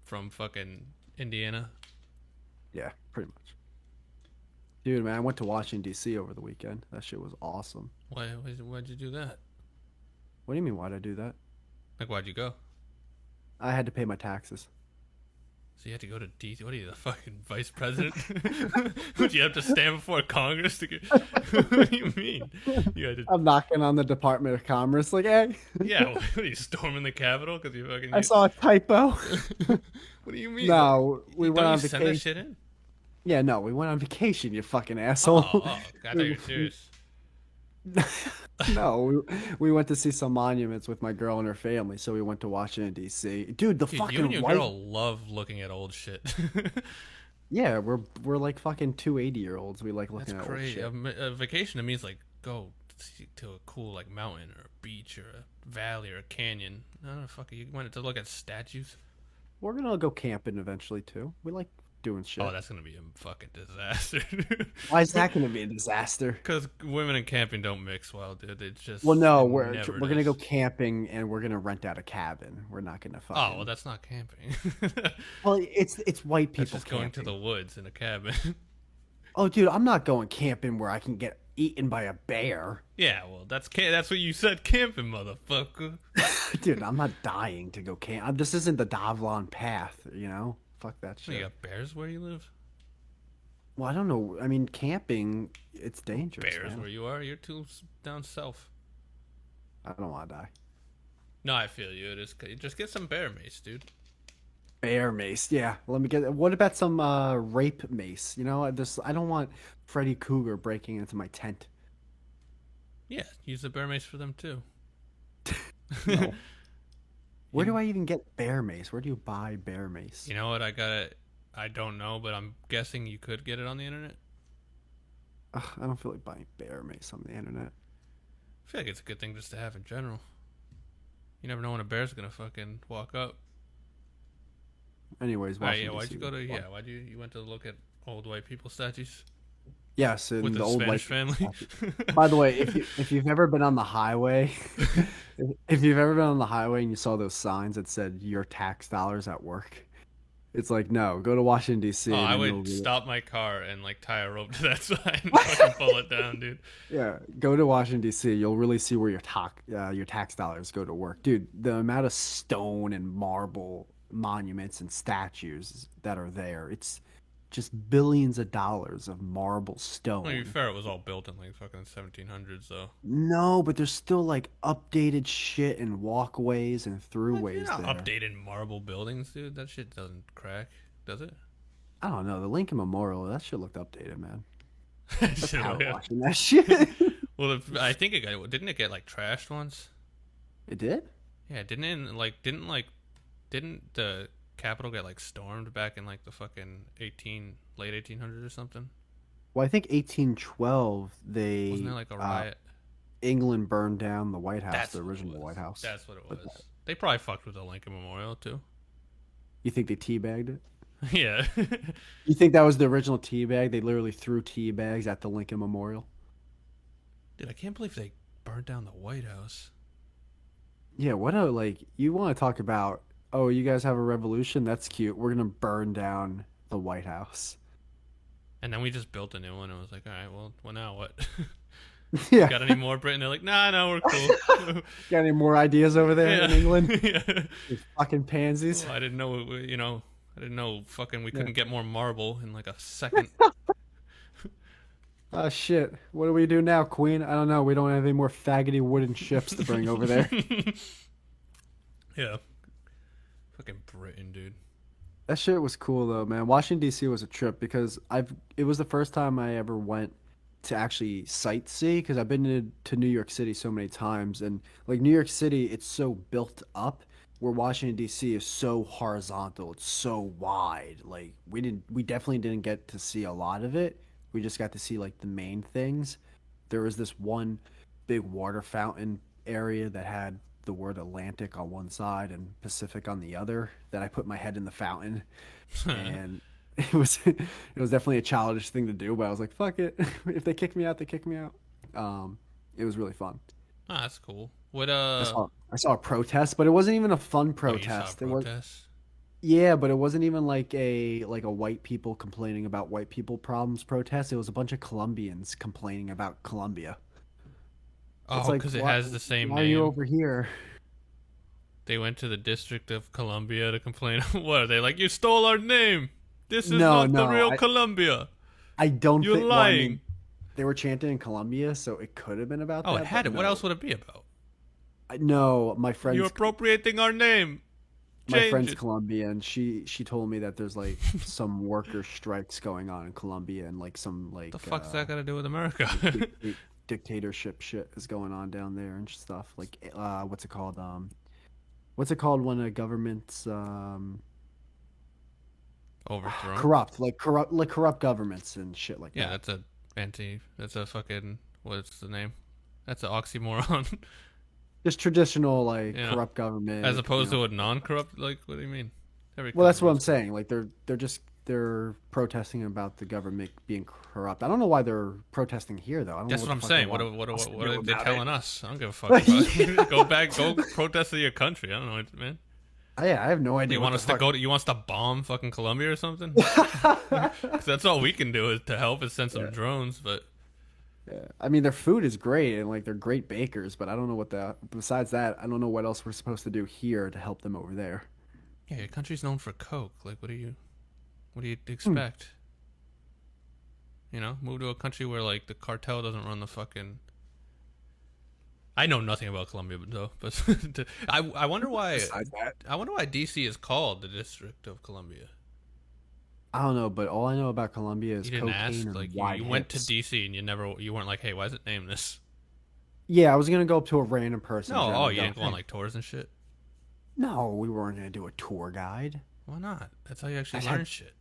from fucking Indiana. Yeah, pretty much. Dude, man, I went to Washington D.C. over the weekend. That shit was awesome. Why'd you do that? What do you mean? Why'd I do that? Like, why'd you go? I had to pay my taxes. So you had to go to DC. What are you, the fucking vice president? Would you have to stand before Congress to get? What do you mean? You had to. I'm knocking on the Department of Commerce, like, hey, Yeah, what are you storming the Capitol because you fucking? I saw a typo. What do you mean? No, we went Don't you on send that vacation. shit in? Yeah, no, we went on vacation, you fucking asshole. Oh, I thought you were serious. No, we went to see some monuments with my girl and her family, so we went to Washington D.C. Dude, the Dude, you and fucking your white. girl love looking at old shit. Yeah, we're like fucking 280-year-olds. We like That's looking at old crazy. shit. A vacation to me is like go to a cool like mountain or a beach or a valley or a canyon. No, fuck it. You wanted to look at statues. We're gonna go camping eventually too. We like doing Oh, shit. that's gonna be a fucking disaster. Why is that gonna be a disaster? Because women and camping don't mix well, dude. Well, no, It we're never gonna go does. camping and we're gonna rent out a cabin. We're not gonna Oh, well, fucking. that's not camping. Well, it's white That's people just going to the camping. woods in a cabin. Oh, dude, I'm not going camping where I can get eaten by a bear. Yeah, well, that's what you said, camping, motherfucker. Dude, I'm not dying to go camp. This isn't the Davlon path, you know? Fuck that You shit. got bears where you live? Well, I don't know. I mean, camping, it's dangerous, Bears man. where you are? You're too down south. I don't want to die. No, I feel you. It is. Just get some bear mace, dude. Bear mace, yeah. Let me get. What about some rape mace? You know, I don't want Freddy Cougar breaking into my tent. Yeah, use the bear mace for them too. No. Where you, do I even get bear mace? Where do you buy bear mace? you know what? I don't know, but I'm guessing you could get it on the internet. Ugh, I don't feel like buying bear mace on the internet. I feel like it's a good thing just to have in general. You never know when a bear's gonna fucking walk up. Anyways, All right, yeah. Washington Why'd D.C. you was go to? fun. Yeah, why'd you went to look at old white people statues Yes, with and the the old white Spanish people family? statue. By the way, if you've ever been on the highway, if you've ever been on the highway and you saw those signs that said your tax dollars at work, it's like no, go to Washington Oh, D.C. and I then you'll would really, stop my car and like tie a rope to that sign and fucking pull it down, dude. yeah, go to Washington D.C. You'll really see where your tax dollars go to work, dude. The amount of stone and marble monuments and statues that are there, it's just billions of dollars of marble Well, to be stone. fair, it was all built in like fucking 1700s, though. No, but there's still like updated shit and walkways and What? You're throughways not there. updating marble buildings, dude. That shit doesn't crack, does it? I don't know. The Lincoln Memorial, that shit looked updated, man. They're Shit, power yeah. washing that shit. Well, I think it got. Didn't it get like trashed once? It did? Yeah, didn't the Capitol get like stormed back in like the fucking late 1800s or something? Well, I think 1812 Wasn't there they like a riot? England burned down the White House, That's the what it original White was. House. That's what it But was. They probably fucked with the Lincoln Memorial too. you think they teabagged it? Yeah. You think that was the original teabag? They literally threw tea bags at the Lincoln Memorial. Dude, I can't believe they burned down the White House. Yeah, what a like you want to talk about, oh, you guys have a revolution? That's cute. We're gonna burn down the White House. And then we just built a new one. And was like, all right, well now what? Yeah. Got any more, Britain? They're like, nah, no, we're cool. Got any more ideas over there in Yeah. England? Yeah. You fucking pansies. Well, I didn't know, I didn't know fucking we Yeah. couldn't get more marble in like a second. Oh shit. What do we do now, Queen? I don't know. We don't have any more faggoty wooden ships to bring over there. Yeah. Fucking Britain, dude. That shit was cool though, man. Washington D.C. was a trip because it was the first time I ever went to actually sightsee because I've been to New York City so many times and like New York City, it's so built up where Washington D.C. is so horizontal. It's so wide. Like we definitely didn't get to see a lot of it. We just got to see like the main things. There was this one big water fountain area that had the word Atlantic on one side and Pacific on the other. That I put my head in the fountain, and it was definitely a childish thing to do. But I was like, fuck it. If they kick me out, they kick me out. It was really fun. Ah, that's cool. What I saw a protest, but it wasn't even a fun Oh, you saw a protest. It was protest? Yeah, but it wasn't even like a white people complaining about white people problems protest. It was a bunch of Colombians complaining about Colombia. It's Oh, like, because it has the same why are you name. over here? They went to the District of Columbia to complain. What are they like? You stole our name. This is No, not the no, real Columbia. I don't You're think. Well, I mean, lying. they were chanting in Colombia, so it could have been about Oh, it that, had but it. What else no, would it be about? no. You're appropriating our name. My Change friend's it. Colombian. She told me that there's like some worker strikes going on in Colombia and like some The fuck's that got to do with America? like dictatorship shit is going on down there and stuff. Like what's it called? What's it called when a government's Overthrown. corrupt, like corrupt governments and shit like Yeah, that. that's a That's a fucking. What's the name? That's an oxymoron. Just traditional like Yeah. corrupt As government, opposed to a non-corrupt. Like, what do you mean? Every Well, that's what I'm government's corrupt. saying. Like they're protesting about the government being corrupt. I don't know why they're protesting here though. I don't know That's what what the I'm fuck they saying. want us to What do are they about it. telling us? I don't give a fuck about. Go back. Go protest in your country. I don't know, man. Yeah, I have no You idea what want the us to fuck. go? You want us to bomb fucking Colombia or something? Because that's all we can do is to help is send some Yeah, drones. But yeah. I mean, their food is great and like they're great bakers, but I don't know what the besides that, I don't know what else we're supposed to do here to help them over there. yeah, your country's known for coke. Like, what do you Hmm. expect? You know, move to a country where like the cartel doesn't run the fucking. I know nothing about Colombia, but though, but I wonder why. Besides that, I wonder why DC is called the District of Columbia. I don't know, but all I know about Colombia is You didn't cocaine ask, and like wide you went to hips. DC and you weren't like, hey, why is it named this? Yeah, I was gonna go up to a random person, No, Jem, oh, and you go, didn't go on "Hey, like tours and shit. no, we weren't gonna do a tour guide." Why not? That's how you I actually learn had shit.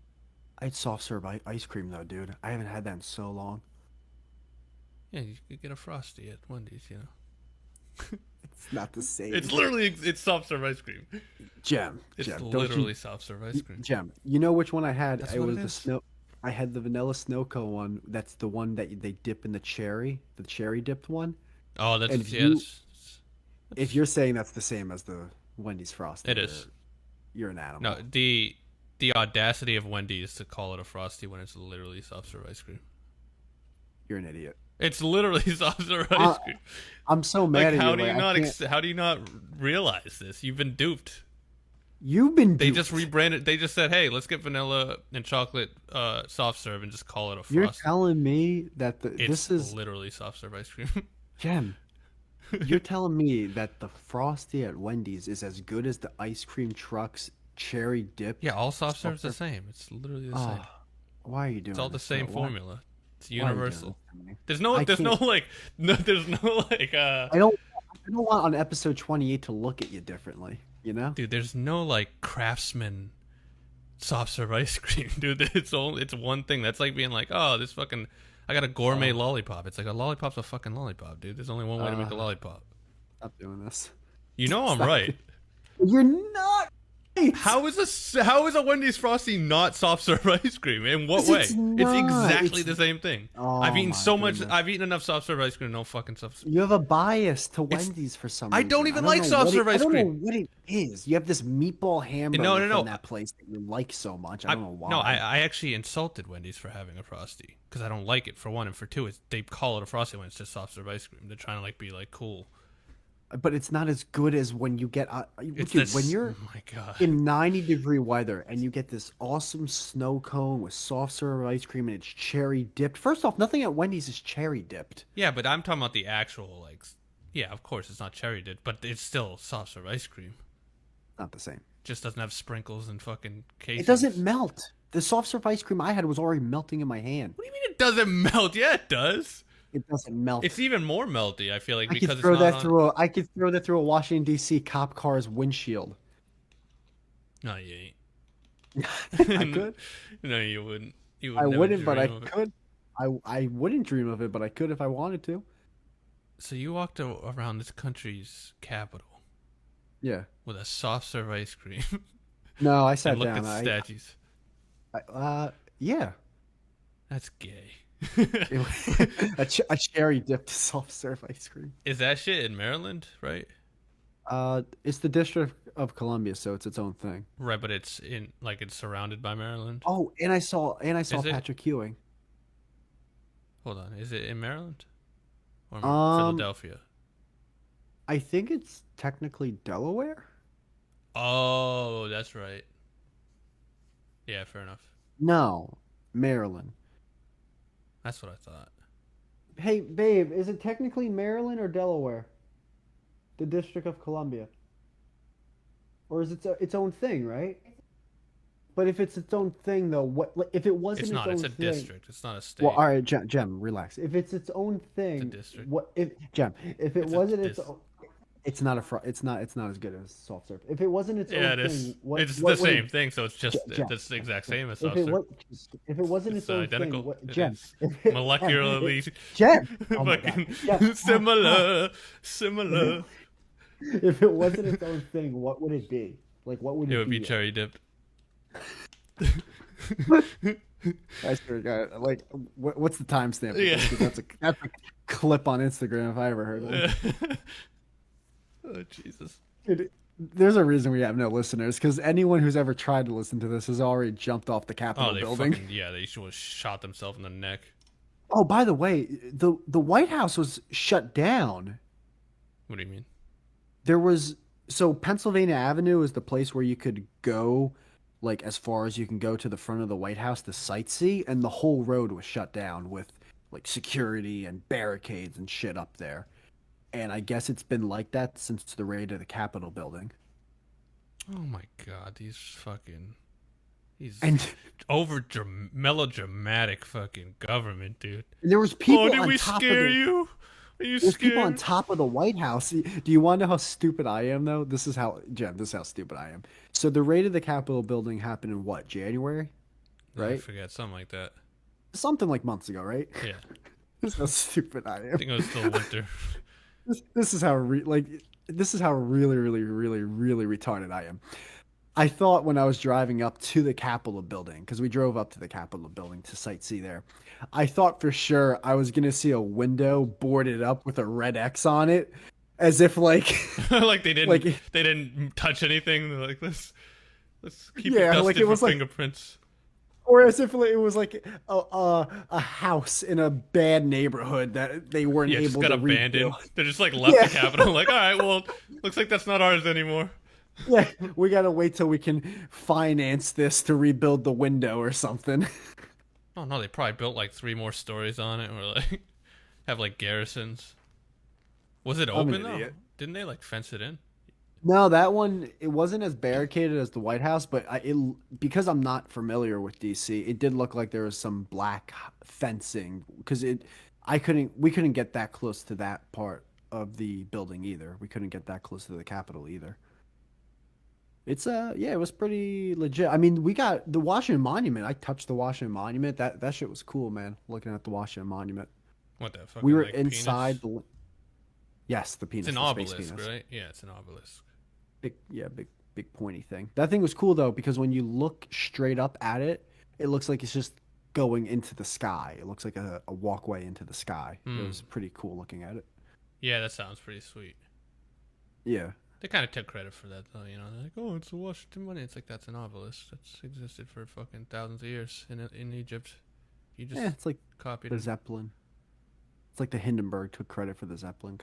I had soft serve ice cream though, dude. I haven't had that in so long. Yeah, you could get a frosty at Wendy's. You know, It's not the it's same. literally it's soft serve ice cream. It's Gem, don't you, literally soft serve ice cream. Gem? You know which one I had? That's It what it was the is. snow. I had the vanilla snow cone one. That's the one that they dip in the cherry dipped one. Oh, And if yeah, you if that's you're saying that's the same as the Wendy's frosty, it is. you're an No, animal. the audacity of Wendy's to call it a frosty when it's literally soft serve ice cream. You're an idiot. It's literally soft serve I, ice cream. I'm so Like, mad at you. Like I can't. how do you not realize this? You've been duped. You've been They just duped. rebranded. They just said, "Hey, let's get vanilla and chocolate soft serve and just call it a You're frosty." telling me that It's this is literally soft serve ice cream. Gem. You're telling me that the Frosty at Wendy's is as good as the ice cream truck's cherry dip Yeah, all soft serve's the seltzer? same. It's literally the Oh, same. why are you It's doing all the this, bro? same formula. It's Why are you doing this universal. to me? I There's no can't. like no there's no like I don't. I don't want on episode 28 to look at you differently. You know? dude, there's no like craftsman soft serve ice cream, dude. It's one thing. That's like being like, "Oh, this fucking I got a gourmet Oh, lollipop." It's like a lollipop's a fucking lollipop, dude. There's only one way to make a uh, lollipop. stop doing this. You know I'm Stop. right. You're not. How is a Wendy's Frosty not soft serve ice cream? In what 'Cause way? it's It's not. exactly It's. the same thing. I've Oh eaten my so much. goodness. I've eaten enough soft serve ice cream. No fucking soft. You have a bias to It's. Wendy's for some I don't reason. I even don't like know soft what it. serve I ice don't know cream. what it is. You have this meatball No, hamburger no, from no. that place that you like so much. I I don't know no. why. I actually insulted Wendy's for having a Frosty because I don't like it for one, and for two, it's they call it a Frosty when it's just soft serve ice cream. They're trying to like be like cool. But it's not as good as when you get, It's dude. When this. you're Oh my god. in 90-degree weather and you get this awesome snow cone with soft serve ice cream and it's cherry dipped. First off, nothing at Wendy's is cherry dipped. Yeah, but I'm talking about the actual like. Yeah, of course it's not cherry dip, but it's still soft serve ice cream. Not the same. Just doesn't have sprinkles and fucking It doesn't casings. melt. The soft serve ice cream I had was already melting in my hand. What do you mean it doesn't melt? Yeah, it does. It doesn't melt. It's even more melty. I feel like I could because it's throw not that on. through a. I could throw that through a Washington D.C. cop car's windshield. No, you I ain't. could. No, you wouldn't. You I would never wouldn't, but I dream of it. could. I wouldn't dream of it, but I could if I wanted to. So you walked around this country's capital Yeah. with a soft serve ice cream No, I and sat looked down. at statues. Yeah. That's gay. A cherry dipped soft serve ice cream. Is that shit in Maryland, right? It's the District of Columbia, so it's its own thing. Right, but it's in like it's surrounded by Maryland. Oh, and I saw Is it? Patrick Ewing. Hold on. Is it in Maryland or Um, Philadelphia? I think it's technically Delaware. Oh, that's right. Yeah, fair enough. No, Maryland. That's what I thought. Hey, babe, is it technically Maryland or Delaware? The District of Columbia, or is it its own thing, right? But if it's its own thing, though, what like, if it It's wasn't its not. It's own a thing? district. It's not a Well, state. all right, Jem, relax. If it's its own It's a thing, district. what if Jem? If it It's a wasn't its dis. own, it's not a it's not as good as soft serve. If it wasn't its Yeah, own it is. thing, what It's the what would it? same thing. So it's just Jem, it's the Jem, exact Jem. same as If soft it serve. was if it wasn't It's its own thing, identical. what It Jem? is If it, Jem, molecularly Jem. Oh my God, fucking Jem. similar. If it, Similar. if it wasn't its own thing, what would it be? Like, what would It it would be be like? cherry dipped. I swear to God, like, what's the timestamp of Yeah. this? Because that's a clip on Instagram if I ever heard one. Oh Jesus. Dude, there's a reason we have no listeners because anyone who's ever tried to listen to this has already jumped off the Oh, Capitol they building. fucking yeah. They should have shot themselves in the neck. Oh, by the way, the White House was shut down. What do you mean? There was so Pennsylvania Avenue is the place where you could go, like as far as you can go to the front of the White House to sightsee, and the whole road was shut down with like security and barricades and shit up there. And I guess it's been like that since the raid of the Capitol building. Oh my God. These And over melodramatic fucking government, dude. there was Oh, people did on we top of scare the you? Are you there's people on scared? top of the White House. Do you want to know how stupid I am though? This is how Jen, this is how stupid I am. So the raid of the Capitol building happened in what, January? I Right? forget something like that. Something like months ago, right? Yeah, This is how stupid I I am. think it was still winter. This is how this is how really, really, really, really retarded I am. I thought when I was driving up to the Capitol building, because we drove up to the Capitol building to sightsee there, I thought for sure I was gonna see a window boarded up with a red X on it, as if like, Like like they didn't touch anything. They're like let's keep it yeah, like dusted it for was like, fingerprints. or as if it was like a house in a bad neighborhood that they weren't Yeah, just able got to rebuild. abandoned. They just like left the Yeah, Capitol. Like, all right, well, looks like that's not ours anymore. yeah, we gotta wait till we can finance this to rebuild the window or something. Oh no, they probably built like three more stories on it, or like have like garrisons. Was it I'm an open though? idiot. Didn't they like fence it in? No, that one it wasn't as barricaded as the White House, but because I'm not familiar with DC, it did look like there was some black fencing because it I couldn't we couldn't get that close to that part of the building either. We couldn't get that close to the Capitol either. It's yeah, it was pretty legit. I mean, we got the Washington Monument. I touched the Washington Monument. That shit was cool, man. Looking at the Washington Monument. What that We fucking were like inside penis? the yes, the It's penis, an the space obelisk, penis. right? Yeah, it's an obelisk. Big, yeah, big pointy thing. That thing was cool though because when you look straight up at it, it looks like it's just going into the sky. It looks like a walkway into the sky. It Hmm. was pretty cool looking at it. Yeah, that sounds pretty sweet. Yeah. They kind of took credit for that, though. You know, they're like, "Oh, it's the Washington money." It's like that's an obelisk that's existed for fucking thousands of years in Egypt. You Yeah, just it's like copied the it. Zeppelin. It's like the Hindenburg took credit for the Zeppelin kind of